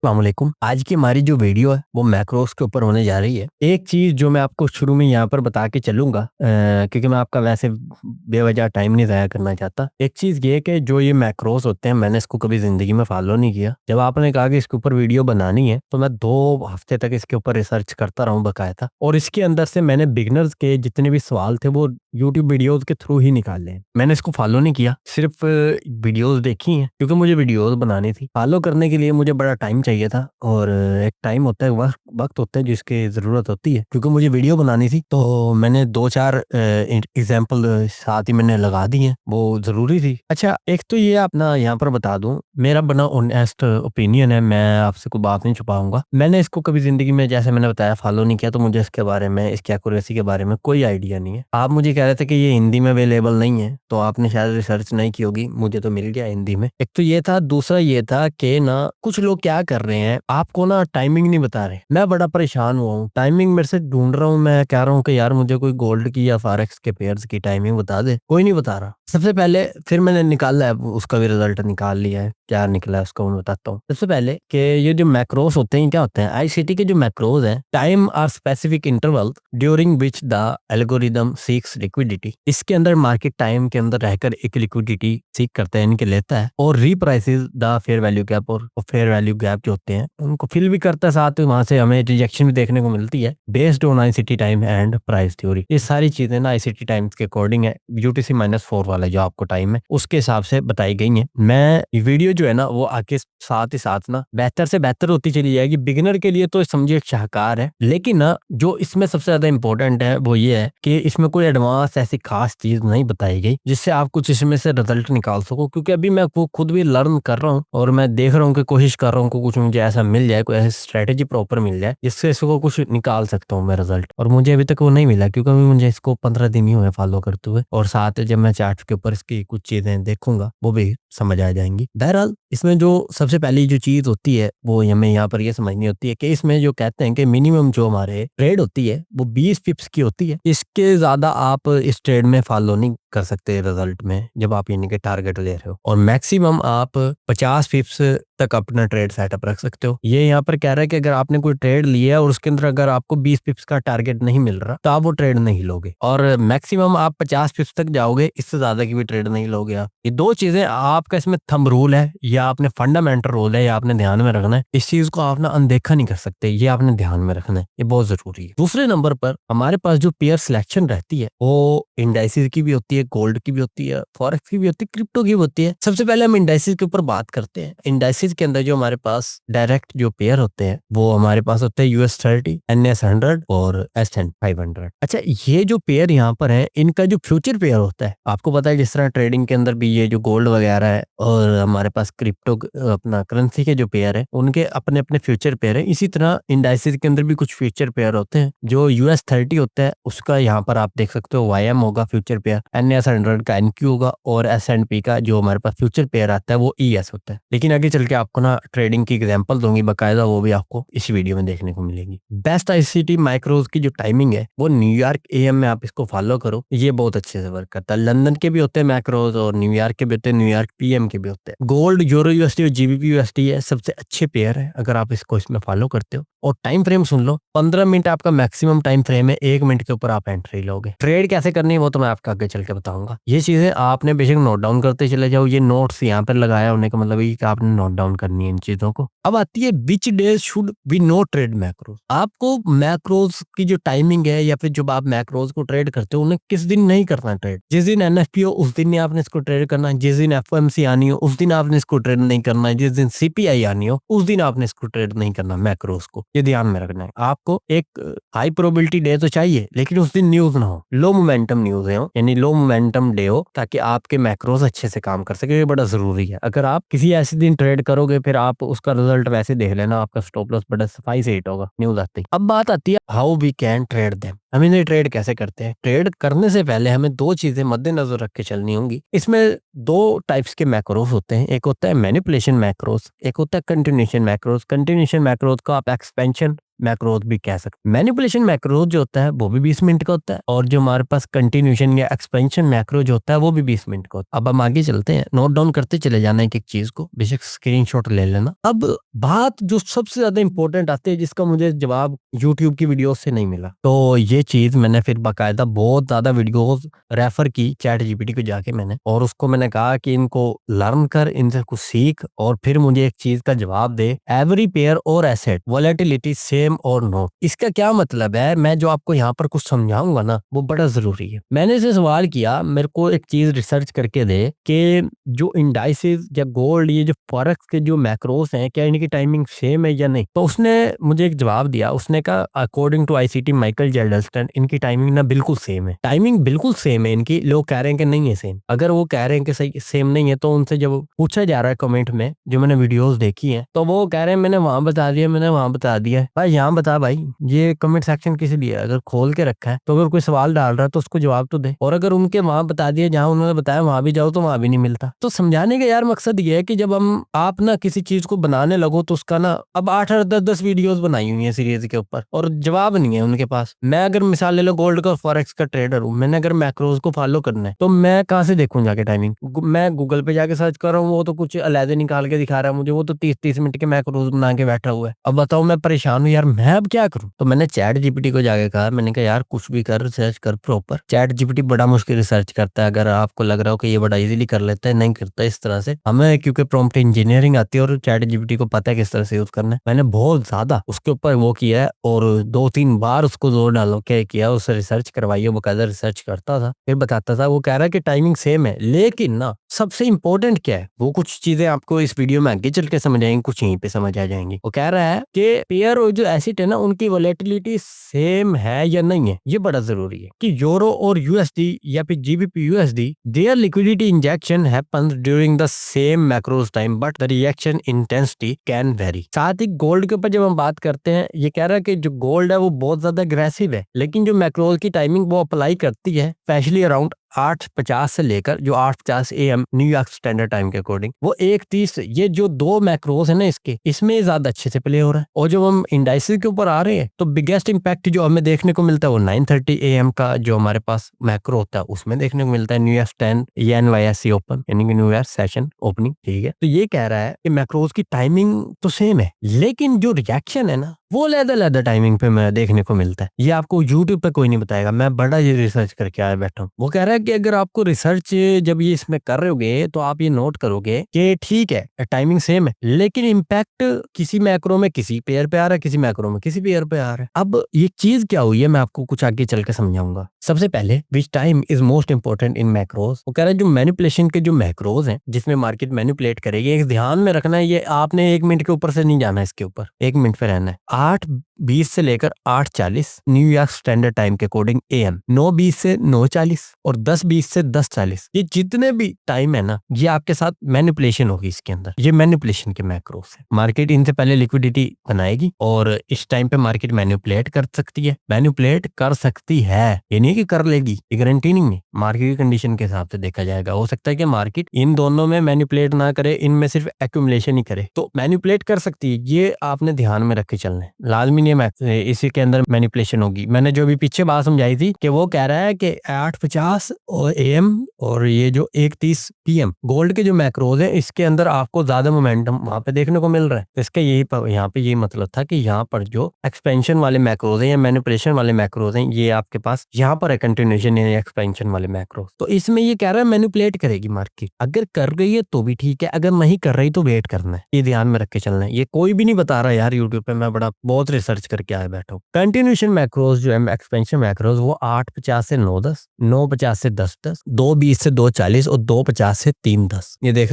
अस्सलाम वालेकुम। आज की हमारी जो वीडियो है वो मैक्रोस के ऊपर होने जा रही है। एक चीज़ जो मैं आपको शुरू में यहाँ पर बता के चलूँगा क्योंकि मैं आपका वैसे बेवजह टाइम नहीं ज़ाया करना चाहता। एक चीज़ ये कि जो ये मैक्रोस होते हैं मैंने इसको कभी ज़िंदगी में फ़ॉलो नहीं किया। जब आपने कहा कि इसके ऊपर वीडियो बनानी है तो मैं 2 हफ़्ते तक इसके ऊपर रिसर्च करता रहा हूँ बाकायदा, और इसके अंदर से मैंने बिगिनर्स के जितने भी सवाल थे वो यूट्यूब वीडियोज़ के थ्रू ही निकाले हैं। मैंने इसको फ़ॉलो नहीं किया, सिर्फ़ वीडियोज़ देखी हैं क्योंकि मुझे वीडियोज़ बनानी थी। फ़ॉलो करने के लिए मुझे बड़ा टाइम चाहिए था, और एक टाइम होता है, वक़्त होता है जिसकी ज़रूरत होती है। क्योंकि मुझे वीडियो बनानी थी तो मैंने 2-4 एग्ज़ाम्पल साथ ही मैंने लगा दी हैं, वो ज़रूरी थी। अच्छा, एक तो ये अपना यहाँ पर बता दूँ, मेरा बड़ा ऑनेस्ट ओपिनियन है, मैं आपसे कोई बात नहीं छुपाऊँगा। मैंने इसको कभी ज़िंदगी में, जैसे मैंने बताया, फ़ॉलो नहीं किया, तो मुझे इसके बारे में, इसकी एक्यूरेसी के बारे में कोई आइडिया नहीं है। आप मुझे कह रहे थे कि ये हिंदी में अवेलेबल नहीं है, तो आपने शायद रिसर्च नहीं की होगी, मुझे तो मिल गया हिंदी में। एक तो ये था, दूसरा ये था कि ना कुछ लोग क्या कर रहे हैं, आपको ना टाइमिंग नहीं बता रहे। मैं बड़ा परेशान हुआ हूँ, टाइमिंग मेरे से ढूँढ रहा हूँ, मैं कह रहा हूँ कि यार मुझे कोई गोल्ड की या फॉरेक्स के पेयर्स की टाइमिंग बता दे, कोई नहीं बता रहा। सबसे पहले फिर मैंने निकाला है, उसका भी रिजल्ट निकाल लिया है, क्या निकला है उसका मैं बताता हूँ। सबसे पहले कि ये जो मैक्रोस होते हैं क्या होते हैं, आईसीटी के जो मैक्रोस हैं, time are specific interval during which the algorithm seeks liquidity. इसके अंदर मार्केट टाइम के अंदर रहकर एक लिक्विडिटी सीख करता है, इनके लेता है, और रीप्राइसेस द फेयर वैल्यू गैप, और फेयर वैल्यू गैप जो होते हैं उनको फिल भी करता है, साथ में वहां से हमें रिजेक्शन भी देखने को मिलती है based on ICT time and price theory. ये सारी चीजें ना आईसीटी टाइम्स के अकॉर्डिंग है, UTC-4 वाला जो आपको टाइम है उसके हिसाब से बताई गई है। मैं वीडियो जो है ना वो आगे साथ ही साथ ना बेहतर से बेहतर होती चली जाएगी। बिगिनर के लिए तो समझिए एक शाहकार है, लेकिन ना जो इसमें सबसे ज्यादा इंपॉर्टेंट है वो ये है कि इसमें कोई एडवांस ऐसी खास चीज नहीं बताई गई जिससे आप कुछ इसमें से रिजल्ट निकाल सको। क्योंकि अभी मैं वो खुद भी लर्न कर रहा हूँ, और मैं देख रहा हूँ कि कोशिश कर रहा हूँ कि कुछ मुझे ऐसा मिल जाए, कोई ऐसी स्ट्रेटेजी प्रॉपर मिल जाए जिससे इसको कुछ निकाल सकता हूँ मैं रिजल्ट, और मुझे अभी तक वो नहीं मिला क्योंकि अभी मुझे इसको 15 दिन ही हुए फॉलो करते हुए, और साथ जब मैं चार्ट के ऊपर इसकी कुछ चीजें देखूंगा वो भी समझ आ जाएंगी। बहरहाल इसमें जो सबसे पहली जो चीज होती है वो हमें यहाँ पर ये समझनी होती है कि इसमें जो कहते हैं कि मिनिमम जो हमारे ट्रेड होती है वो 20 पिप्स की होती है। इसके ज्यादा आप इस ट्रेड में फॉलो नहीं कर सकते रिजल्ट में, जब आप यानी कि टारगेट ले रहे हो, और मैक्सिमम आप 50 पिप्स तक अपना ट्रेड सेटअप रख सकते हो। ये यहाँ पर कह रहा है कि अगर आपने कोई ट्रेड लिया और उसके अंदर अगर आपको 20 पिप्स का टारगेट नहीं मिल रहा तो आप वो ट्रेड नहीं लोगे, और मैक्सिमम आप 50 पिप्स तक जाओगे, इससे ज्यादा की भी ट्रेड नहीं लोगे आप। ये दो चीजें आपका इसमें थंब रूल है, या आपने फंडामेंटल रूल है, या आपने ध्यान में रखना है। इस चीज को आप ना अनदेखा नहीं कर सकते, ये आपने ध्यान में रखना है, ये बहुत जरूरी है। दूसरे नंबर पर हमारे पास जो पेयर सिलेक्शन रहती है वो इंडाइसिस की भी होती है, गोल्ड की भी होती है, फॉरेक्स की भी होती है, क्रिप्टो की भी होती है। सबसे पहले हम इंडाइसिस के ऊपर बात करते हैं। इंडाइसिस के अंदर जो हमारे पास डायरेक्ट जो पेयर होते हैं वो हमारे पास होते हैं US30, NS100 और S&P 500। अच्छा, ये जो पेयर यहाँ पर है इनका जो फ्यूचर पेयर होता है, आपको पता है जिस तरह ट्रेडिंग के अंदर भी ये जो गोल्ड वगैरह है और हमारे पास क्रिप्टो अपना करेंसी के जो पेयर है उनके अपने अपने फ्यूचर पेयर है, इसी तरह इंडाइसिस के अंदर भी कुछ फ्यूचर पेयर होते हैं। जो US30 होता है उसका यहाँ पर आप देख सकते हो YM होगा फ्यूचर पेयर, NS100 का NQ होगा, और S&P का जो हमारे पास फ्यूचर पेयर आता है वो ES होता है। लेकिन आगे चल के आपको ना ट्रेडिंग की एग्जांपल दूंगी बाकायदा, वो भी आपको इस वीडियो में देखने को मिलेगी। बेस्ट आईसीटी माइक्रोज की जो टाइमिंग है वो न्यूयॉर्क AM में आप इसको फॉलो करो, ये बहुत अच्छे से वर्क करता है। लंदन के भी होते हैं मैक्रोज, और न्यूयॉर्क के भी होते हैं, न्यूयॉर्क PM के भी होते हैं। गोल्ड, यूरो USD और GBP USD है सबसे अच्छे पेयर है अगर आप इसको इसमें फॉलो करते हो। और टाइम फ्रेम सुन लो, 15 मिनट आपका मैक्सिमम टाइम फ्रेम है, 1 मिनट के ऊपर आप एंट्री लोगे। ट्रेड कैसे करनी है वो तो मैं आपको आगे चल के बताऊंगा। ये चीजें आपने बेशक नोट डाउन करते चले जाओ, ये नोट्स यहाँ पर लगाया होने का मतलब ये कि आपने नोट डाउन करनी है इन चीजों को। अब आती है which days should be no trade macros. आपको मैक्रोज की जो टाइमिंग है, या फिर जब आप मैक्रोज को ट्रेड करते हो उन्हें किस दिन नहीं करना ट्रेड। जिस दिन NFP हो उस दिन नहीं आपने इसको ट्रेड करना है, जिस दिन FOMC आनी हो उस दिन आपने इसको ट्रेड नहीं करना है, जिस दिन CPI आनी हो उस दिन आपने इसको ट्रेड नहीं करना मैक्रोज को, ये ध्यान में रखना है। आपको एक हाई प्रोबेबिलिटी डे तो चाहिए, लेकिन उस दिन न्यूज ना हो, लो मोमेंटम न्यूज हो, यानी लो मोमेंटम डे हो, ताकि आपके मैक्रोज अच्छे से काम कर सके। ये बड़ा जरूरी है। अगर आप किसी ऐसे दिन ट्रेड करोगे फिर आप उसका रिजल्ट वैसे देख लेना, आपका स्टॉप लॉस बड़ा सफाई से हिट होगा न्यूज आती है। अब बात आती है how we can trade them, हम इन्हें ट्रेड कैसे करते हैं। ट्रेड करने से पहले हमें 2 चीजें मद्देनजर रख के चलनी होंगी। इसमें 2 टाइप्स के मैक्रोज होते हैं, एक होता है मैनिपुलेशन मैक्रोज, एक होता है कंटिन्यूएशन मैक्रोज। कंटिन्यूएशन मैक्रोज को आप एक्सपेंशन मैक्रोज भी कह सकते। मैनिपुलेशन मैक्रोज जो होता है वो भी 20 मिनट का होता है, और जो हमारे पास कंटिन्यूएशन या एक्सपेंशन मैक्रो जो होता है वो भी 20 मिनट का होता है। अब हम आगे चलते हैं, नोट डाउन करते चले जाना एक एक चीज को, बेशक स्क्रीनशॉट ले लेना। अब बात जो सबसे ज्यादा इंपॉर्टेंट आती है, जिसका मुझे जवाब यूट्यूब की वीडियो से नहीं मिला, तो ये चीज मैंने फिर बाकायदा बहुत ज्यादा वीडियोस रेफर की चैट जीपीटी को जाके मैंने, और उसको मैंने कहा कि इनको लर्न कर, इनसे कुछ सीख, और फिर मुझे एक चीज का जवाब दे, एवरी पेयर और एसेट वोलेटिलिटी सेम और नो। इसका क्या मतलब है, मैं जो आपको यहाँ पर कुछ समझाऊंगा ना वो बड़ा जरूरी है। मैंने इसे सवाल किया, मेरे को एक चीज रिसर्च करके दे कि जो इंडाइसिस या गोल्ड, ये जो फॉरेक्स के जो मैक्रोस हैं, क्या इनकी टाइमिंग सेम है या नहीं। तो उसने मुझे एक जवाब दिया, उसने कहा अकॉर्डिंग टू आईसीटी माइकल जेडल्स्टन, इनकी टाइमिंग ना बिल्कुल सेम है। टाइमिंग बिल्कुल सेम है इनकी। लोग कह रहे हैं कि नहीं है सेम। अगर वो कह रहे हैं कि सही सेम नहीं है, तो उनसे जब पूछा जा रहा है कमेंट में, जो मैंने वीडियोस देखी हैं, तो वो कह रहे हैं मैंने वहां बता दिया, मैंने वहां बता दिया। भाई यहाँ बता, भाई ये कमेंट सेक्शन किस लिए, अगर खोल के रखा है तो अगर कोई सवाल डाल रहा है तो उसको जवाब तो दे। और अगर उनके वहां बता दिया जहां उन्होंने बताया वहां भी जाओ तो वहां भी नहीं मिलता। तो समझाने का यार मकसद ये है कि जब आप ना किसी चीज को बनाने लगो तो उसका ना, अब 8-8 10-10 वीडियोस बनाई हुई है सीरीज के ऊपर, और जवाब नहीं है उनके पास। मैं अगर मिसाल ले लो, गोल्ड का फॉरेक्स का ट्रेडर हूँ, मैंने अगर मैक्रोज को फॉलो करना है तो मैं कहाँ से देखूं जाके टाइमिंग। मैं गूगल पे जाके सर्च कर रहा हूँ, वो तो कुछ अलहदे निकाल के दिखा रहा है मुझे, वो तो 30-30 मिनट के मैक्रोज बना के बैठा हुआ है। अब बताओ, मैं परेशान हूँ यार, मैं अब क्या करूँ। तो मैंने चैट जीपीटी को जाके कहा, मैंने कहा यार कुछ भी कर, रिसर्च कर प्रॉपर। चैट जीपीटी बड़ा मुश्किल रिसर्च करता है, अगर आपको लग रहा हो कि ये बड़ा इजीली कर लेता है, नहीं करता इस तरह से। हमें क्योंकि प्रॉम्प्ट इंजीनियरिंग आती है और चैट जीपीटी को पता है किस तरह से यूज करना है। मैंने बहुत ज्यादा उसके ऊपर वो किया है, और 2-3 बार उसको जोर डालो के किया, उससे रिसर्च करवाई है, बकायदा रिसर्च करता था, फिर बताता था। वो कह रहा है कि टाइमिंग सेम है, लेकिन ना सबसे इंपॉर्टेंट क्या है, वो कुछ चीजें आपको इस वीडियो में आगे चल के समझ आएंगी, कुछ यहीं पे समझ आ जाएंगी। वो कह रहा है कि पेयर और जो एसिड है ना, उनकी वोलेटिलिटी सेम है या नहीं है, ये बड़ा जरूरी है। कि यूरो और यूएसडी या फिर GBP USD, there liquidity injection happens during the same macros time, but the reaction intensity can vary. साथ ही गोल्ड के ऊपर जब हम बात करते हैं, ये कह रहा है कि जो गोल्ड है वो बहुत ज्यादा अग्रेसिव है, लेकिन जो मैक्रोज की टाइमिंग वो अप्लाई करती है, स्पेशली अराउंड 8:50 से लेकर जो 8:50 AM न्यूयॉर्क स्टैंडर्ड टाइम के अकॉर्डिंग, वो 1:30, ये जो दो मैक्रोज है ना इसके, इसमें ज्यादा अच्छे से प्ले हो रहा है। और जब हम इंडाइसिस के ऊपर आ रहे हैं तो बिगेस्ट इंपैक्ट जो हमें देखने को मिलता है वो 9:30 AM का जो हमारे पास मैक्रो होता है उसमें देखने को मिलता है, न्यूयॉर्क 10 या NYSE ओपन, यानी कि न्यूयॉर्क सेशन ओपनिंग। ठीक है, तो ये कह रहा है कि मैक्रोज की टाइमिंग तो सेम है, लेकिन जो रिएक्शन है ना वो अलग-अलग टाइमिंग पे मैं देखने को मिलता है। ये आपको यूट्यूब पे कोई नहीं बताएगा, मैं बड़ा ये रिसर्च करके आया बैठा हूँ। वो कह रहा है कि अगर आपको रिसर्च जब ये इसमें कर रहे होगे तो आप ये नोट करोगे कि ठीक है टाइमिंग सेम है, लेकिन इम्पैक्ट किसी मैक्रो में किसी पेयर पे आ रहा है, किसी मैक्रो में किसी पेयर पे आ रहा है। अब ये चीज क्या हुई है मैं आपको कुछ आगे चल के समझाऊंगा। सबसे पहले which time is most important in macros. वो कह रहा है जो मैनिपुलेशन के जो मैक्रोज हैं जिसमें मार्केट मैनिपुलेट करेगी, एक ध्यान में रखना है, ये आपने 1 मिनट के ऊपर से नहीं जाना, इसके ऊपर 1 मिनट पे रहना है। 8:20 से लेकर 8:40 न्यूयॉर्क स्टैंडर्ड टाइम के अकॉर्डिंग AM, 9:20 से 9:40 और 10:20 से 10:40, ये जितने भी टाइम है ना, ये आपके साथ मैनिपुलेशन होगी इसके अंदर। ये मैनिपुलेशन के मैक्रोस है। मार्केट इनसे पहले लिक्विडिटी बनाएगी और इस टाइम पे मार्केट मैनिपुलेट कर सकती है, मैनिपुलेट कर सकती है, ये नहीं कि कर लेगी, ये गारंटी नहीं है। मार्केट की कंडीशन के हिसाब से देखा जाएगा, हो सकता है कि मार्केट इन दोनों में मैनिपुलेट ना करे, इनमें सिर्फ एक्यूमुलेशन ही करे, तो मैनिपुलेट कर सकती है। ये आपने ध्यान में रख के चलना है, लाजमी नहीं है इसी के अंदर मैनिपुलेशन होगी। मैंने जो भी पीछे बात समझाई थी कि वो कह रहा है कि 8:50 और AM और ये जो 1:30 PM गोल्ड के जो मैक्रोज है, इसके अंदर आपको ज्यादा मोमेंटम वहां पे देखने को मिल रहा है। इसका यही यहाँ पे यही मतलब था कि यहाँ पर जो एक्सपेंशन वाले मैक्रोज हैं या मैनिपुलेशन वाले मैक्रोज हैं, ये आपके पास यहाँ पर है कंटिन्यूएशन या एक्सपेंशन वाले मैक्रोज। तो इसमें ये कह रहा है मैनिपुलेट करेगी मार्केट, अगर कर रही है तो भी ठीक है, अगर नहीं कर रही तो वेट करना है। ये ध्यान में रख के चलना है, ये कोई भी नहीं बता रहा यार यूट्यूब पे, मैं बड़ा बहुत रिसर्च करके आया बैठा हूँ। कंटिन्यूएशन मैक्रोज जो है, एक्सपेंशन मैक्रोज, वो 8:50 से 9:10, 9:50 से 10:10, 2:20 से 2:40 और 2:50 से 3:10। ये देख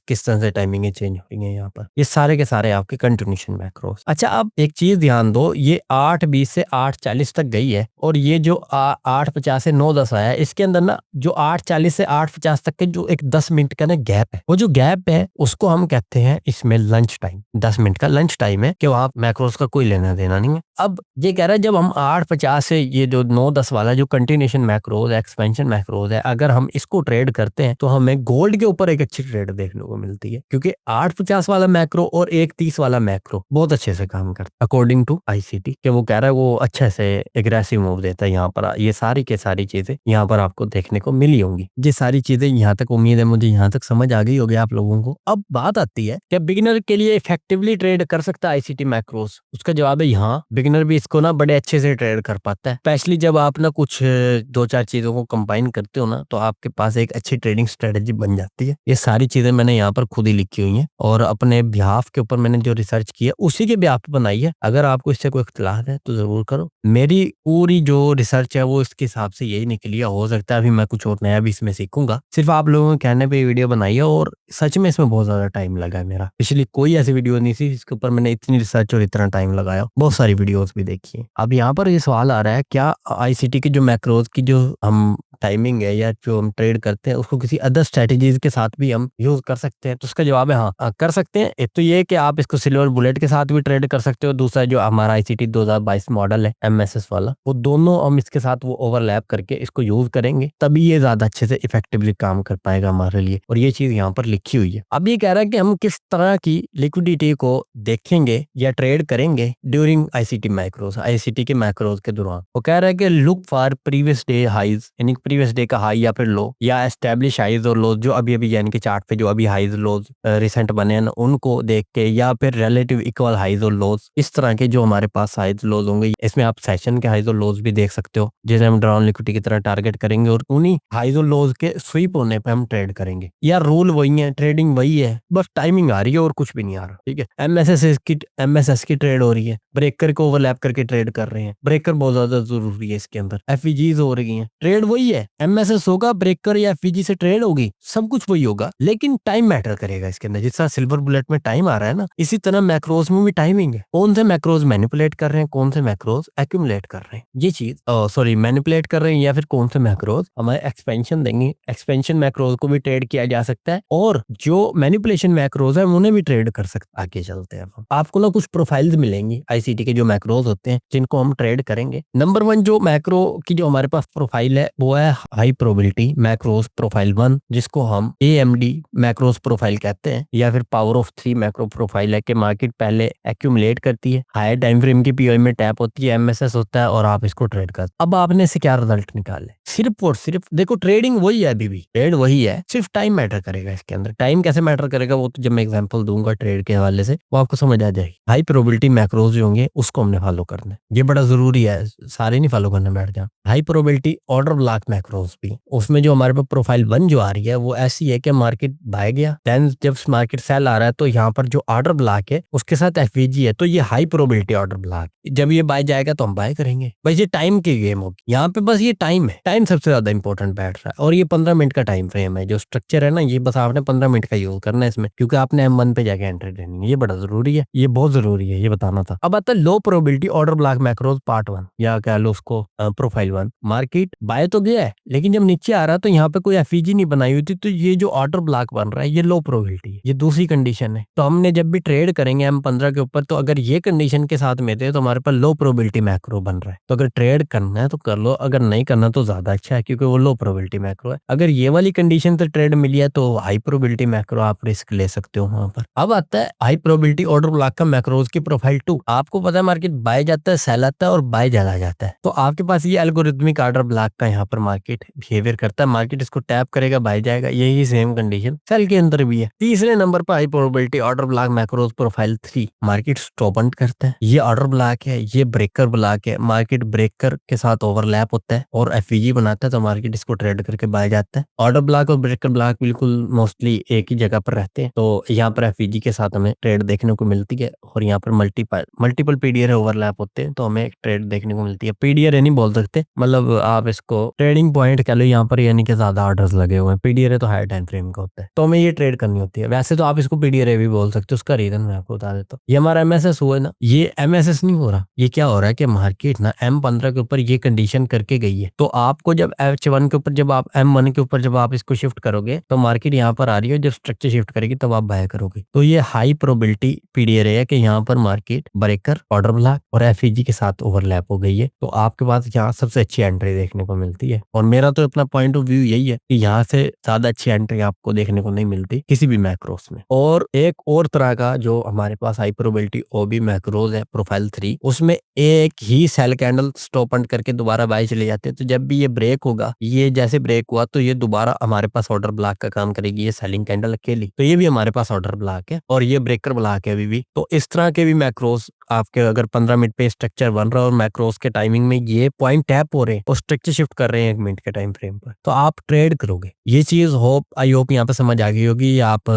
किस तरह से टाइमिंग चेंज हो रही है यहाँ पर, ये सारे के सारे आपके कंटिन्यूएशन मैक्रोज। अच्छा, अब एक चीज ध्यान दो, ये 8:20 से 8:40 तक गई है, और ये जो 8:50 से 9:10 आया है, इसके अंदर ना जो 8:40 से 8:50 तक के जो एक 10 मिनट का ना गैप है, वो जो गैप है उसको हम कहते हैं इसमें लंच टाइम। 10 मिनट का लंच टाइम है कि वहां मैक्रोज उसका कोई लेना देना नहीं है। अब ये कह रहा है जब हम 850 से ये जो 9-10 वाला जो कंटिन्यूएशन मैक्रोज एक्सपेंशन मैक्रोज है, अगर हम इसको ट्रेड करते हैं तो हमें गोल्ड के ऊपर एक अच्छी ट्रेड देखने को मिलती है, क्योंकि 850 वाला मैक्रो और 130 वाला मैक्रो बहुत अच्छे से काम करता है अकॉर्डिंग टू आईसीटी, कि वो कह रहा है वो अच्छे से एग्रेसिव मूव देता है। यहाँ पर ये सारी के सारी चीजें यहाँ पर आपको देखने को मिली होंगी। ये सारी चीजें यहाँ तक उम्मीद है मुझे यहाँ तक समझ आ गई होगी आप लोगों को। अब बात आती है कि बिगिनर के लिए इफेक्टिवली ट्रेड कर सकता है आईसीटी मैक्रोस। उसका जवाब है हाँ, बिगिनर भी इसको ना बड़े अच्छे से ट्रेड कर पाता है, स्पेशली जब आप ना कुछ 2-4 चीजों को कंबाइन करते हो ना, तो आपके पास एक अच्छी ट्रेडिंग स्ट्रेटेजी बन जाती है। ये सारी चीजें मैंने यहाँ पर खुद ही लिखी हुई हैं और अपने बिहाफ के ऊपर मैंने जो रिसर्च किया उसी के बिहाफ पे बनाई है। अगर आपको इससे कोई इख्तिलाफ है तो जरूर करो। मेरी पूरी जो रिसर्च है वो इसके हिसाब से यही निकली है। हो सकता है अभी मैं कुछ और नया भी इसमें सीखूंगा, सिर्फ आप लोगों के कहने पे वीडियो बनाई है और सच में इसमें बहुत ज्यादा टाइम लगा है मेरा। पिछली कोई ऐसी वीडियो नहीं थी जिसके ऊपर मैंने इतनी रिसर्च और इतना टाइम लगाया। बहुत सारी वीडियोस भी देखी है। अब यहाँ पर ये सवाल आ रहा है, क्या आईसीटी की जो मैक्रोज की जो हम टाइमिंग है या जो हम ट्रेड करते हैं उसको किसी अदर स्ट्रेटेजीज के साथ भी हम यूज कर सकते हैं? तो उसका जवाब है हाँ, कर सकते हैं। एक तो ये कि आप इसको सिल्वर बुलेट के साथ भी ट्रेड कर सकते हो। दूसरा जो हमारा आईसीटी 2022 मॉडल है एमएसएस वाला, वो दोनों हम इसके साथ वो ओवरलैप करके इसको यूज करेंगे, तभी ये ज्यादा अच्छे से इफेक्टिवली काम कर पाएगा हमारे लिए। और ये चीज यहाँ पर लिखी हुई है। अब ये कह रहा है कि हम किस तरह की लिक्विडिटी को देखेंगे या ट्रेड करेंगे ड्यूरिंग आईसीटी मैक्रोज, आईसीटी के मैक्रोज के दौरान। वो कह रहा है कि look for previous day highs, यानी प्रीवियस डे का हाई या फिर लो, या एस्टेब्लिश हाइज और लोज, जो अभी अभी यानी कि चार्ट पे जो अभी हाइज लोज रिसेंट बने हैं उनको देख के, या फिर रिलेटिव इक्वल हाइज और लोज, इस तरह के जो हमारे पास हाइज लोज होंगे। इसमें आप सेशन के हाइज और लोज भी देख सकते हो, जिसे हम ड्रॉन लिक्विडिटी की तरह टारगेट करेंगे और उन्हीं हाइज और लोज के स्वीप होने पे हम ट्रेड करेंगे। या रूल वही है, ट्रेडिंग वही है, बस टाइमिंग आ रही है और कुछ भी नहीं आ रहा। ठीक है, एमएसएस की ट्रेड हो रही है, ब्रेकर को ओवरलैप करके ट्रेड कर रहे हैं। ब्रेकर बहुत ज्यादा जरूरी है इसके अंदर। एफईजीज हो रही हैं, ट्रेड वही है, एमएसएस होगा, ब्रेकर या एफईजी से ट्रेड होगी, सब कुछ वही होगा, लेकिन टाइम मैटर करेगा इसके अंदर। जिस तरह सिल्वर बुलेट में टाइम आ रहा है ना, इसी तरह मैक्रोज में भी टाइमिंग है। कौन से मैक्रोज मैनिपुलेट कर रहे हैं, कौन से मैक्रोज एक्यूमुलेट कर रहे हैं, ये चीज सॉरी मैनिपुलेट कर रहे हैं, या फिर कौन से मैक्रोज हमारे एक्सपेंशन देंगे। एक्सपेंशन मैक्रोज को भी ट्रेड किया जा सकता है और जो मैनिपुलेशन मैक्रोज है उन्हें भी ट्रेड कर सकते। आगे चलते हैं, आपको ना कुछ प्रोफाइल्स मिलेंगी आईसीटी के जो मैक्रोज होते हैं जिनको हम ट्रेड करेंगे। नंबर 1 जो मैक्रो की जो हमारे पास प्रोफाइल है वो है हाई प्रोबेबिलिटी मैक्रोज प्रोफाइल 1, जिसको हम AMD मैक्रोज प्रोफाइल कहते हैं, या फिर पावर ऑफ 3 मैक्रो प्रोफाइल है कि मार्केट पहले एक्यूमुलेट करती है, हायर टाइम फ्रेम की पीओई में टैप होती है, एमएसएस होता है और आप इसको ट्रेड करते। अब आपने से क्या रिजल्ट निकाले? सिर्फ और सिर्फ देखो, ट्रेडिंग वही है, अभी भी ट्रेड वही है, सिर्फ टाइम मैटर करेगा इसके अंदर। टाइम कैसे मैटर करेगा वो तो जब मैं एग्जांपल दूंगा ट्रेड के हवाले से वो आपको समझ आ जाएगी। हाई प्रोबेबिलिटी मैक्रोज जो होंगे उसको हमने फॉलो करना है, ये बड़ा जरूरी है, सारे नहीं फॉलो करने बैठ जाओ। High probability order block macros भी, उसमें जो हमारे पास प्रोफाइल 1 जो आ रही है वो ऐसी है कि मार्केट बाय गया, देन जब मार्केट सेल आ रहा है तो यहाँ पर जो ऑर्डर ब्लॉक है उसके साथ एफवीजी है, तो ये हाई प्रोबेबिलिटी ऑर्डर ब्लॉक। जब ये बाय जाएगा तो हम बाय करेंगे। बस ये टाइम की गेम होगी यहाँ पे, बस ये टाइम है, टाइम सबसे ज्यादा इंपॉर्टेंट बैठ रहा है। और ये 15 मिनट का टाइम फ्रेम है, जो स्ट्रक्चर है ना, ये बस आपने 15 मिनट का यूज करना है इसमें, क्योंकि आपने M1 पे जाके एंट्री देनी है। ये बड़ा जरूरी है, ये बहुत जरूरी है, ये बताना था। अब आता है लो probability order block macros part 1, या कह लो उसको प्रोफाइल 1। मार्केट बाय तो गया है लेकिन जब नीचे आ रहा है तो यहाँ पे कोई एफईजी नहीं बनाई हुई थी, तो ये जो ऑर्डर ब्लॉक बन रहा है ये लो प्रोबेबिलिटी है, ये दूसरी कंडीशन है। तो हमने जब भी ट्रेड करेंगे M15 के ऊपर, तो अगर ये कंडीशन के साथ में थे तो हमारे पास लो प्रोबेबिलिटी मैक्रो बन रहा है। तो अगर ट्रेड करना है तो कर लो, अगर नहीं करना तो ज्यादा अच्छा है, क्योंकि वो लो प्रोबेबिलिटी मैक्रो है। अगर ये वाली कंडीशन से ट्रेड मिली है तो हाई प्रोबेबिलिटी मैक्रो आप रिस्क ले सकते हो वहां पर। अब आता है हाई प्रोबेबिलिटी ऑर्डर ब्लॉक का मैक्रोज की प्रोफाइल 2। आपको पता है मार्केट बाय जाता है, सेल आता है और बाय ज्यादा जाता है, तो आपके पास ये एल्गोरिथमिक ऑर्डर ब्लॉक का यहाँ पर मार्केट बिहेवियर करता है। मार्केट इसको टैप करेगा, बाय जाएगा, यही सेम कंडीशन सेल के अंदर भी है। तीसरे नंबर पर high probability order block macros profile 3, market stop and करता है। ये ऑर्डर ब्लॉक है, ये ब्रेकर ब्लॉक है, मार्केट ब्रेकर के साथ ओवरलैप होता है और एफईजी बनाता है, तो मार्केट इसको ट्रेड करके बाय जाता है। ऑर्डर ब्लॉक और ब्रेकर ब्लॉक बिल्कुल मोस्टली एक ही जगह पर रहते हैं, तो यहाँ पर एफईजी के साथ हमें ट्रेड देखने को मिलती है। और यहाँ पर मल्टीपल पीडीआर ओवरलैप होते हैं, तो हमें ट्रेड देखने को मिलती है। पीडीआर नहीं बोल सकते, मतलब आप इसको ट्रेडिंग पॉइंट कह लो यहाँ पर, यानी कि ज्यादा ऑर्डर्स लगे हुए हैं। पीडीआर तो हाई टाइम फ्रेम का होता है, तो हमें ये ट्रेड करनी होती है। वैसे तो आप इसको पीडीआर भी बोल सकते हो, उसका रीजन मैं आपको बता देता हूँ। ये हमारा एमएसएस हुआ है ना, ये एमएसएस नहीं हो रहा, ये क्या हो रहा है कि मार्केट ना M15 के ऊपर ये कंडीशन करके गई है, तो आपको देखो जब H1 के ऊपर, जब आप M1 के ऊपर जब आप इसको शिफ्ट करोगे तो मार्केट यहाँ पर आ रही है, जब स्ट्रक्चर शिफ्ट करेगी तब आप बाय करोगे। तो ये हाई प्रोबेबिलिटी पीडीआर है कि यहाँ पर मार्केट ब्रेकर, ऑर्डर ब्लॉक और एफईजी के साथ ओवरलैप हो गई है। तो आपके पास यहाँ सबसे अच्छी एंट्री देखने को मिलती है, और मेरा तो अपना पॉइंट ऑफ व्यू यही है कि यहाँ से ज्यादा अच्छी एंट्री आपको देखने को नहीं मिलती किसी भी मैक्रोस में। और एक और तरह का जो हमारे पास हाई प्रोबेबिलिटी ओबी मैक्रोज है, प्रोफाइल 3, उसमें एक ही सेल कैंडल स्टॉप एंड करके दोबारा बाय चले जाते हैं। तो जब भी ये ब्रेक होगा, ये जैसे ब्रेक हुआ तो ये दोबारा हमारे पास ऑर्डर ब्लॉक का काम करेगी, ये सेलिंग कैंडल अकेली। तो ये भी हमारे पास ऑर्डर ब्लॉक है और ये ब्रेकर ब्लॉक है अभी भी। तो इस तरह के भी मैक्रोस आपके अगर 15 मिनट पे स्ट्रक्चर बन रहा है और मैक्रोस के टाइमिंग में ये पॉइंट टैप हो रहे हैं और स्ट्रक्चर शिफ्ट कर रहे हैं 1 मिनट के टाइम फ्रेम पर, तो आप ट्रेड करोगे। ये चीज आई होप यहाँ पे समझ आ गई होगी। आप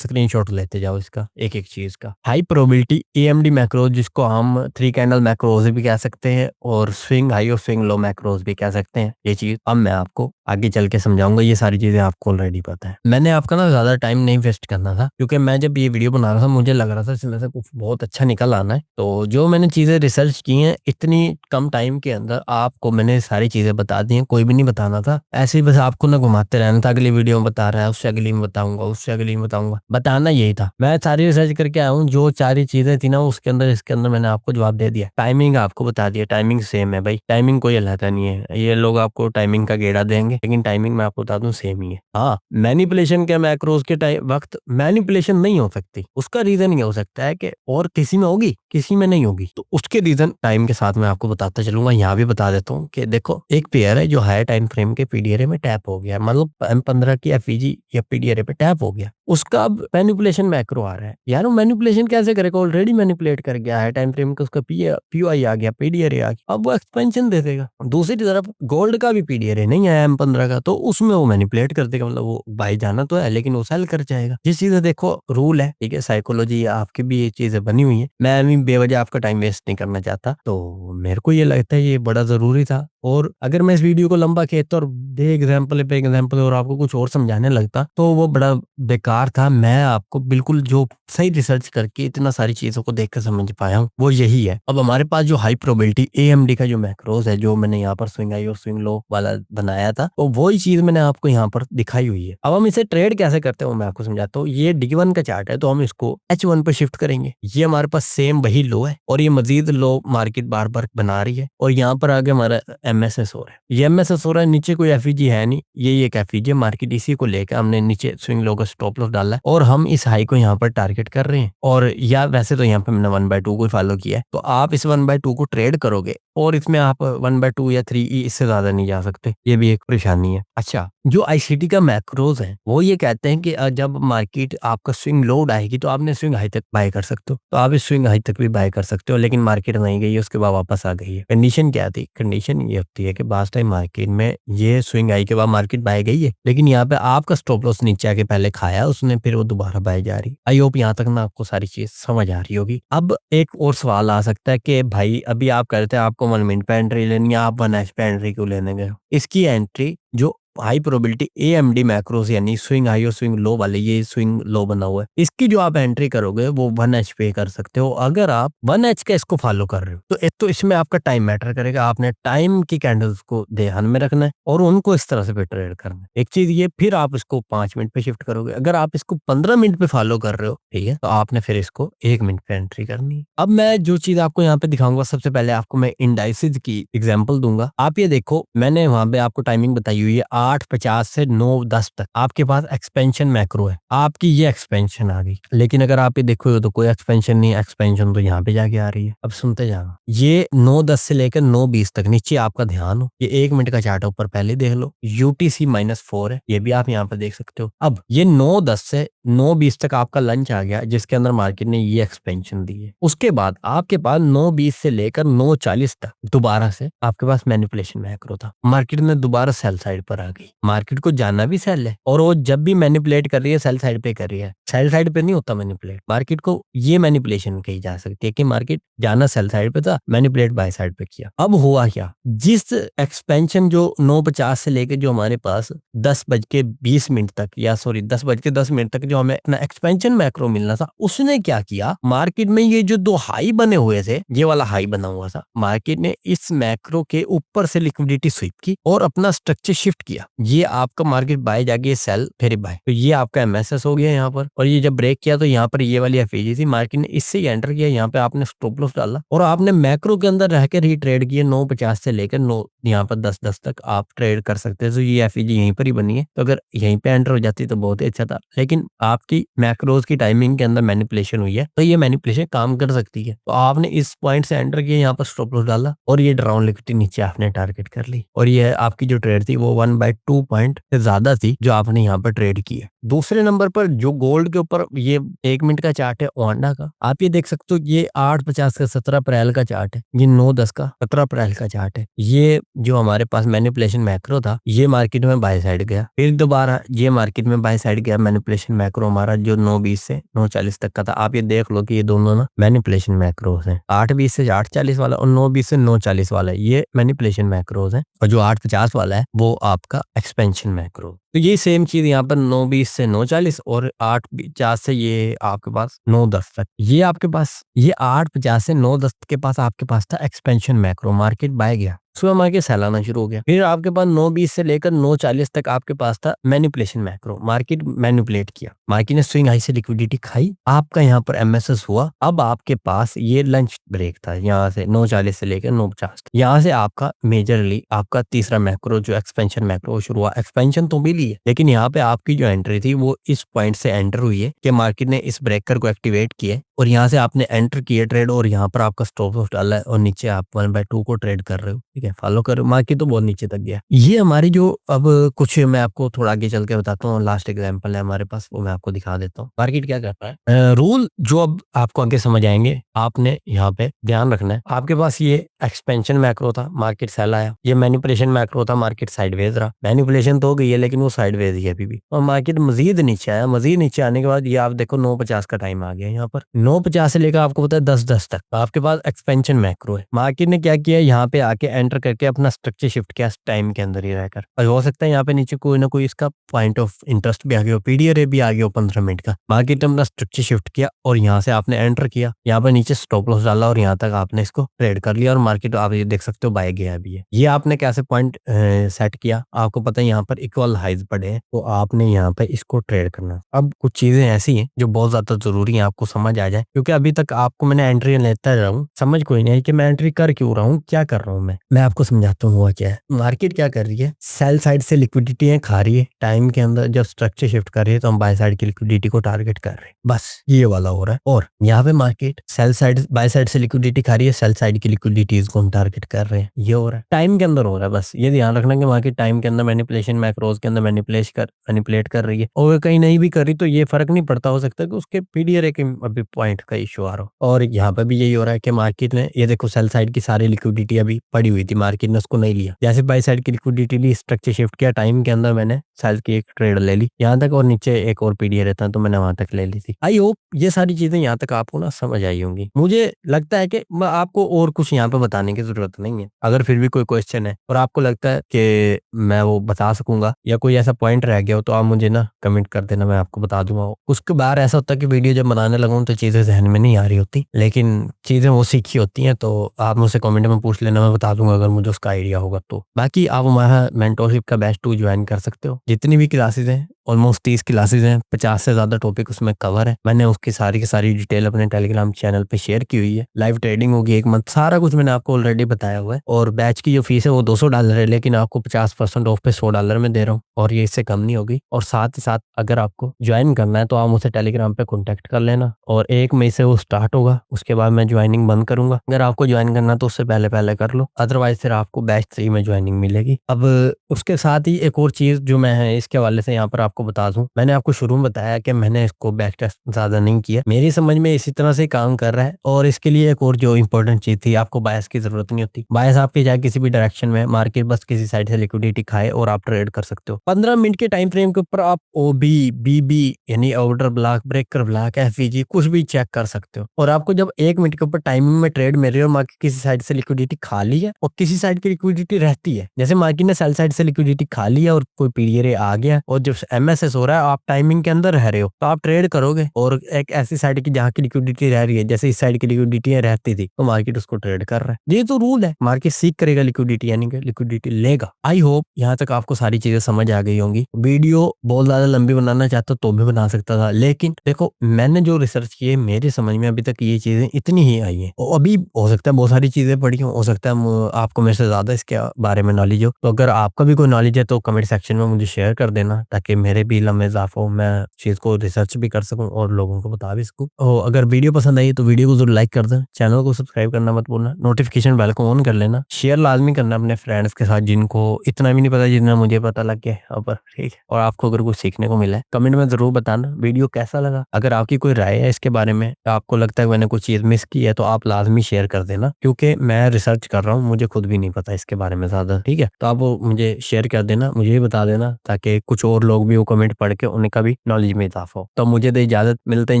स्क्रीनशॉट लेते जाओ इसका एक एक चीज का। हाई प्रोबेबिलिटी एएमडी मैक्रोस, जिसको हम 3 कैंडल मैक्रोस भी कह सकते हैं और स्विंग हाई और स्विंग लो मैक्रोस भी कह सकते हैं। ये चीज अब मैं आपको आगे चल के समझाऊंगा, ये सारी चीजें आपको ऑलरेडी पता है। मैंने आपका ना ज्यादा टाइम नहीं वेस्ट करना था, क्योंकि मैं जब ये वीडियो बना रहा था मुझे लग रहा था इसमें से कुछ बहुत अच्छा निकल आना है। तो जो मैंने चीजें रिसर्च की हैं इतनी कम टाइम के अंदर आपको मैंने सारी चीजें बता दी हैं, कोई भी नहीं बताना था। ऐसे ही बस आपको ना घुमाते रहना था, अगली वीडियो में बता रहा है, उससे अगली में बताऊंगा, उससे अगली में बताऊंगा, बताना यही था। मैं सारी रिसर्च करके आया हूँ, जो सारी चीजें थी ना उसके अंदर इसके अंदर मैंने आपको जवाब दे दिया। टाइमिंग आपको बता दिया, टाइमिंग सेम है भाई, टाइमिंग कोई अलग नहीं है। ये लोग आपको टाइमिंग का गेड़ा देंगे लेकिन टाइमिंग मैं आपको बता दूं सेम ही है। हाँ, मैनिपुलेशन के मैक्रोज के वक्त मैनिपुलेशन नहीं हो सकती, उसका रीजन ये हो सकता है कि और किसी में होगी किसी में नहीं होगी। तो उसके रीजन टाइम के साथ मैं आपको बताता चलूंगा। यहाँ भी बता देता हूँ कि देखो एक पेयर है जो हायर टाइम फ्रेम के पीडीआरए में टैप हो गया, मतलब M15 की एफईजी या पीडीआरए पे टैप हो गया, उसका अब मैनिपुलेशन मैक्रो आ रहा है। यार वो मैनिपुलेशन कैसे करेगा, ऑलरेडी मैनिपुलेट कर गया है टाइम फ्रेम का, उसका पीओआई आ गया, पीडीआरए आ गया, अब वो एक्सपेंशन दे देगा। दूसरी तरफ गोल्ड का भी पीडीआरए नहीं आया M15 का, तो उसमें वो मैनिपुलेट कर देगा, मतलब वो बाई जाना तो है लेकिन वो सेल कर जाएगा। ये चीजें देखो रूल है, ठीक है, साइकोलॉजी आपकी भी ये चीजें बनी हुई है। मैं भी बेवजह आपका टाइम वेस्ट नहीं करना चाहता, तो मेरे को ये लगता है ये बड़ा जरूरी था। और अगर मैं इस वीडियो को लंबा खींचता और दे एग्जाम्पल पे एग्जाम्पल और आपको कुछ और समझाने लगता तो वो बड़ा बेकार था। मैं आपको बिल्कुल जो सही रिसर्च करके इतना सारी चीजों को देखकर समझ पाया हूँ वो यही है। अब हमारे पास जो हाई प्रोबेबिलिटी एएमडी का जो मैक्रोज है, जो मैंने यहाँ पर स्विंग हाई और स्विंग लो वाला बनाया था, तो वही चीज मैंने आपको यहाँ पर दिखाई हुई है। अब हम इसे ट्रेड कैसे करते हैं वो मैं आपको समझाता हूँ। ये D1 का चार्ट है, तो हम इसको H1 पर शिफ्ट करेंगे। ये हमारे पास सेम वही लो है और ये मजीद लो मार्केट बार बार बना रही है, और यहाँ पर आगे हमारा MSS हो रहा है। ये MSS हो रहा है, नीचे कोई एफईजी है नहीं, ये एक एफईजी मार्केट, इसी को लेकर हमने नीचे स्विंग लो का स्टॉप लॉस डाला है और हम इस हाई को यहाँ पर टारगेट कर रहे हैं। और या वैसे तो यहाँ पे मैंने 1/2 को फॉलो किया है, तो आप इस 1/2 को ट्रेड करोगे और इसमें आप 1/2 या 3 इससे ज्यादा नहीं जा सकते, ये भी एक परेशानी है। अच्छा, जो आईसीटी का मैक्रोज है वो ये कहते हैं कि जब मार्केट आपका स्विंग लो आएगी तो आपने स्विंग हाई तक बाय कर सकते हो, तो आप इस स्विंग हाई तक भी बाय कर सकते हो, लेकिन मार्केट नहीं गई उसके बाद वापस आ गई है। कंडीशन क्या थी? कंडीशन ये होती है कि बास टाइम मार्केट में ये स्विंग हाई के बाद मार्केट बाय गई है, लेकिन यहाँ पे आपका स्टॉप लॉस नीचे आके पहले खाया उसने, फिर वो दोबारा बाय जा रही। आई होप यहाँ तक ना आपको सारी चीज समझ आ रही होगी। अब एक और सवाल आ सकता है कि भाई अभी आप कहते हैं आपको 1 मिनट पे एंट्री लेनी है, आप 1 एच पे एंट्री क्यों लेने गए? इसकी एंट्री जो हाई प्रोबेबिलिटी एएमडी मैक्रोस यानी स्विंग हाई और स्विंग लो वाले, ये स्विंग लो बना हुआ है, इसकी जो आप एंट्री करोगे वो 1 एच पे कर सकते हो अगर आप 1 एच का इसको फॉलो कर रहे हो। तो एक तो इसमें आपका टाइम मैटर करेगा, आपने टाइम की कैंडल्स को ध्यान में रखना है और उनको इस तरह से पे ट्रेड करना है। एक चीज ये, फिर आप इसको 5 मिनट पे शिफ्ट करोगे। अगर आप इसको 15 मिनट पे फॉलो कर रहे हो, ठीक है, तो आपने फिर इसको 1 मिनट पे एंट्री करनी है। अब मैं जो चीज आपको यहाँ पे दिखाऊंगा, सबसे पहले आपको मैं इंडाइसिस की एग्जाम्पल दूंगा। आप ये देखो, मैंने वहां पे आपको टाइमिंग बताई हुई है 8:50 से 9:10 तक आपके पास एक्सपेंशन मैक्रो है, आपकी ये एक्सपेंशन आ गई। लेकिन अगर आप ये देखो तो कोई एक्सपेंशन नहीं है, एक्सपेंशन तो यहाँ पे जाके आ रही है। अब सुनते जाना, ये 9:10 से लेकर 9:20 तक नीचे आपका ध्यान हो, ये 1 मिनट का चार्ट ऊपर पहले देख लो, UTC -4 है, ये भी आप यहाँ पे देख सकते हो। अब ये 9:10 से 9:20 तक आपका लंच आ गया, जिसके अंदर मार्केट ने ये एक्सपेंशन दी है। उसके बाद आपके पास 9:20 से लेकर 9:40 तक दोबारा से आपके पास मैनिपुलेशन मैक्रो था, मार्केट ने दोबारा सेल साइड पर आ गई। मार्केट को जाना भी सेल है और वो जब भी मैनिपुलेट कर रही है सेल साइड पे कर रही है, सेल साइड पे नहीं होता मैनिपुलेट। मार्केट को ये मैनिपुलेशन कही जा सकती है कि मार्केट जाना सेल साइड पे था, मैनिपुलेट बाय साइड पे किया। अब हुआ क्या, जिस एक्सपेंशन जो 9:50 से लेके जो हमारे पास 10:20 तक, या सॉरी 10:10 तक जो हमें अपना एक्सपेंशन मैक्रो मिलना था, उसने क्या किया, मार्केट में ये जो दो हाई बने हुए थे, ये वाला हाई बना हुआ था, मार्केट ने इस मैक्रो के ऊपर से लिक्विडिटी स्वीप की और अपना स्ट्रक्चर शिफ्ट किया। ये आपका मार्केट बाय जाके सेल फिर बाय, तो ये आपका एमएसएस हो गया यहाँ पर। और ये जब ब्रेक किया तो यहाँ पर ये वाली एफईजी थी, मार्केट ने इससे ही एंटर किया, यहाँ पे आपने स्टॉप लॉस डाला और आपने मैक्रो के अंदर रह के रिट्रेड किए। 9:50 से लेकर 9 यहाँ पर 10:10 तक आप ट्रेड कर सकते हैं। तो ये एफईजी यहीं पर ही बनी है, तो अगर यहीं पे एंटर हो जाती तो बहुत ही अच्छा था, लेकिन आपकी मैक्रोज की टाइमिंग के अंदर मैनिपुलेशन हुई है, तो ये मैनिपुलेशन काम कर सकती है। तो आपने इस पॉइंट से एंटर किया, यहाँ पर स्टॉप लॉस डाला और ये डाउन लिक्विडिटी नीचे आपने टारगेट कर ली, और ये आपकी जो ट्रेड थी वो 1/2 पॉइंट से ज्यादा थी जो आपने यहाँ पर ट्रेड की है। दूसरे नंबर पर जो गोल्ड के ऊपर ये 1 मिनट का चार्ट है ओंडा का, आप ये देख सकते हो, ये 8:50 का 17 अप्रैल का चार्ट है, ये 9:10 का 17 अप्रैल का चार्ट है। ये जो हमारे पास मैनिपुलेशन मैक्रो था, ये मार्केट में बाय साइड गया, फिर दोबारा ये मार्केट में बाय साइड गया। मैनिपुलेशन मैक्रो हमारा जो 9:20 से 9:40 तक का था, आप ये देख लो कि ये दोनों ना मैनिपुलेशन मैक्रोस हैं। 8:20 से 8:40 वाला और 9:20 से 9:40 वाला, ये मैनिपुलेशन मैक्रोस है, और जो 8:50 वाला है वो आपका एक्सपेंशन मैक्रो। तो ये सेम चीज यहाँ पर 9:20 से 9:40 और 8:50 से ये आपके पास 9:10 तक, ये आपके पास ये 8:50 से 9:10 के पास आपके पास था एक्सपेंशन मैक्रो, मार्केट बाय गया, सुबह मार्केट सेल आना शुरू हो गया। फिर आपके पास 9:20 से लेकर 9:40 तक आपके पास था मैनिपुलेशन मैक्रो, मार्केट मैनिपुलेट किया, मार्केट ने स्विंग हाई से लिक्विडिटी खाई, आपका यहाँ पर एमएसएस हुआ। अब आपके पास ये लंच ब्रेक था, यहाँ से 9:40 से लेकर 9:50, यहाँ से आपका मेजरली आपका तीसरा मैक्रो जो एक्सपेंशन मैक्रो शुरू हुआ। एक्सपेंशन तो मिली है, लेकिन यहाँ पे आपकी जो एंट्री थी वो इस पॉइंट से एंटर हुई है कि मार्केट ने इस ब्रेकर को एक्टिवेट किया और यहाँ से आपने एंटर किया ट्रेड, और यहाँ पर आपका स्टॉप लॉस डाला है और नीचे आप 1/2 को ट्रेड कर रहे हो, ठीक है, फॉलो कर, मार्केट तो बहुत नीचे तक गया। ये हमारी जो अब कुछ मैं आपको थोड़ा आगे चल के बताता हूँ, लास्ट एग्जांपल है हमारे पास, वो मैं आपको दिखा देता हूँ मार्केट क्या करता है। रूल जो अब आपको आगे समझ आएंगे, आपने यहाँ पे ध्यान रखना है। आपके पास ये एक्सपेंशन मैक्रो था, मार्केट सेल आया, ये मैनिपुलेशन मैक्रो था, मार्केट साइडवेज रहा, मैनिपुलेशन तो हो गई है लेकिन वो साइडवेज ही है अभी भी, और मार्केट मजीद नीचे आया। मजीद नीचे आने के बाद ये आप देखो 9:50 का टाइम आ गया, यहाँ पर 9:50 से लेकर आपको पता है 10:10 तक आपके पास एक्सपेंशन मैक्रो है। मार्केट ने क्या किया, यहाँ पे आके एंटर करके अपना स्ट्रक्चर शिफ्ट किया टाइम के अंदर ही रहकर, और हो सकता है यहाँ पे नीचे कोई ना कोई इसका पॉइंट ऑफ इंटरेस्ट भी आ गया हो, पीडीआर भी आ गया हो 15 मिनट का। मार्केट ने अपना स्ट्रक्चर शिफ्ट किया और यहाँ से आपने एंटर किया, यहाँ पर नीचे स्टॉप लॉस डाला और यहाँ तक आपने इसको ट्रेड कर लिया, और मार्केट आप ये देख सकते हो बाय गया अभी है। ये आपने कैसे पॉइंट सेट किया, आपको पता है यहाँ पर इक्वल हाइज पड़े हैं, तो आपने यहाँ पे इसको ट्रेड करना। अब कुछ चीजें ऐसी हैं जो बहुत ज्यादा जरूरी है आपको समझ आ जाए, क्योंकि अभी तक आपको मैंने एंट्री लेता रहा हूँ, समझ कोई नहीं है कि मैं एंट्री कर क्यों रहा हूँ, क्या कर रहा हूँ मैं आपको समझाता हूँ। हुआ क्या है, मार्केट क्या कर रही है, सेल साइड से लिक्विडिटी खा रही है, टाइम के अंदर जब स्ट्रक्चर शिफ्ट कर रही है तो हम बाय साइड की लिक्विडिटी को टारगेट कर रहे हैं, बस ये वाला हो रहा है। और यहाँ पे market sell side by side से लिक्विडिटी खा रही है, सेल साइड की लिक्विडिटीज को हम टारगेट कर रहे हैं, ये हो रहा है, टाइम के अंदर हो रहा है। बस ये ध्यान रखना कि मार्केट टाइम के अंदर मैनिपुलेशन मैक्रोज के अंदर मैनिपुलेट कर रही है, और कहीं नहीं भी कर रही तो ये फर्क नहीं पड़ता, हो सकता है कि उसके पीडीआर के अभी पॉइंट का इशू आ रहा हो। और यहाँ पे भी यही हो रहा है कि मार्केट ने ये देखो सेल साइड की सारी लिक्विडिटी अभी पड़ी हुई थी, मार्केट ने उसको नहीं लिया, जैसे बाय साइड की लिक्विडिटी ली, स्ट्रक्चर शिफ्ट किया, टाइम के अंदर मैंने सेल की एक ट्रेड ले ली यहाँ तक, और नीचे एक और पीडीआर रहता तो मैंने वहां तक ले ली थी। आई होप ये सारी चीजें यहाँ तक आपको ना समझ आई होंगी। मुझे लगता है कि आपको और कुछ यहाँ पे बताने की जरूरत नहीं है। अगर फिर भी कोई क्वेश्चन है और आपको लगता है कि मैं वो बता सकूंगा या कोई ऐसा पॉइंट रह गया हो, तो आप मुझे ना कमेंट कर देना, मैं आपको बता दूंगा। उसके बाद ऐसा होता है कि वीडियो जब बनाने लगूँ तो चीजें जहन में नहीं आ रही होती, लेकिन चीजें वो सीखी होती हैं, तो आप मुझसे कमेंट में पूछ लेना, मैं बता दूंगा अगर मुझे उसका आइडिया होगा तो। बाकी आप हमारा मेंटरशिप का बैच 2 ज्वाइन कर सकते हो। जितनी भी क्लासेज हैं, ऑलमोस्ट 30 क्लासेज हैं, 50 से ज्यादा टॉपिक उसमें कवर है। मैंने उसकी सारी की सारी डिटेल अपने टेलीग्राम चैनल पे शेयर की हुई है। लाइव ट्रेडिंग होगी 1 मंथ, सारा कुछ मैंने आपको ऑलरेडी बताया हुआ है। और बैच की जो फीस है वो $200 है, लेकिन आपको 50% ऑफ पे $100 में दे रहा हूँ, और ये इससे कम नहीं होगी। और साथ ही साथ अगर आपको ज्वाइन करना है तो आप मुझसे टेलीग्राम पे कॉन्टेक्ट कर लेना, और 1 मई से वो स्टार्ट होगा, उसके बाद मैं ज्वाइनिंग बंद करूंगा। अगर आपको ज्वाइन करना तो उससे पहले कर लो, अदरवाइज बाद फिर आपको बैच 3 में ज्वाइनिंग मिलेगी। अब उसके साथ ही एक और चीज़ जो मैं है इसके हवाले से यहाँ पर आपको बता दूँ, मैंने आपको शुरू में बताया कि मैंने इसको बैक टेस्ट ज़्यादा नहीं किया। मेरी समझ में इसी तरह से काम कर रहा है और इसके लिए एक और जो इम्पोर्टेंट चीज़ थी, आपको बायस की ज़रूरत नहीं होती। बायस आपके चाहे किसी भी डायरेक्शन में मार्केट बस किसी साइड से लिक्विडिटी खाए और आप ट्रेड कर सकते हो। 15 मिनट के टाइम फ्रेम के ऊपर आप ओबी, बीबी यानी order block, breaker block, FVG कुछ भी चेक कर सकते हो। और आपको जब 1 मिनट के ऊपर टाइमिंग में ट्रेड मिल रही है और मार्केट किसी साइड से लिक्विडिटी खा ली है और किसी साइड की लिक्विडिटी रहती है, जैसे मार्केट ने सेल साइड से लिक्विडिटी खा ली है और कोई पीरियड आ गया और जब एमएसएस हो रहा है, आप टाइमिंग के अंदर रह रहे हो तो आप ट्रेड करोगे और एक ऐसी साइड की जहाँ की लिक्विडिटी रह रही है, जैसे इस साइड की लिक्विडिटी रहती थी तो मार्केट उसको ट्रेड कर रहा है। ये तो रूल है, मार्केट सीख करेगा लिक्विडिटी यानी कि लिक्विडिटी लेगा। आई होप यहाँ तक आपको सारी चीजें समझ आ गई होंगी। वीडियो बहुत ज्यादा लंबी बनाना चाहता तो भी बना सकता था, लेकिन देखो मैंने जो रिसर्च की है मेरी समझ में अभी तक ये चीजें इतनी ही आई है। और अभी हो सकता है बहुत सारी चीजें पढ़ी हो सकता है आपको मेरे से ज्यादा इसके बारे में नॉलेज हो। तो अगर आपका भी कोई नॉलेज है तो कमेंट सेक्शन में मुझे शेयर कर देना, ताकि मेरे भी इल्म में इजाफा हो, मैं चीज को रिसर्च भी कर सकूं और लोगों को बता भी सकूं। और अगर वीडियो पसंद आई तो वीडियो को जरूर लाइक कर दें, चैनल को सब्सक्राइब करना मत भूलना, नोटिफिकेशन बेल को ऑन कर लेना, शेयर लाजमी करना अपने फ्रेंड्स के साथ जिनको इतना भी नहीं पता जितना मुझे पता लग गया यहाँ पर, ठीक है। और आपको अगर कुछ सीखने को मिला है कमेंट में जरूर बताना वीडियो कैसा लगा। अगर आपकी कोई राय है इसके बारे में, आपको लगता है मैंने कुछ चीज मिस की है तो आप लाजमी शेयर कर देना, क्योंकि मैं रिसर्च कर रहा हूँ, मुझे खुद भी नहीं पता इसके बारे में ज्यादा, ठीक है। तो आप वो मुझे शेयर कर देना, मुझे भी बता देना, ताकि कुछ और लोग भी वो कमेंट पढ़ के उनका भी नॉलेज में इजाफा हो। तो मुझे दे इजाजत, मिलते हैं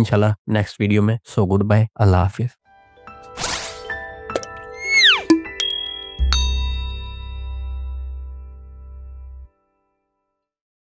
इंशाल्लाह नेक्स्ट वीडियो में। सो गुड बाय, अल्लाह हाफिज।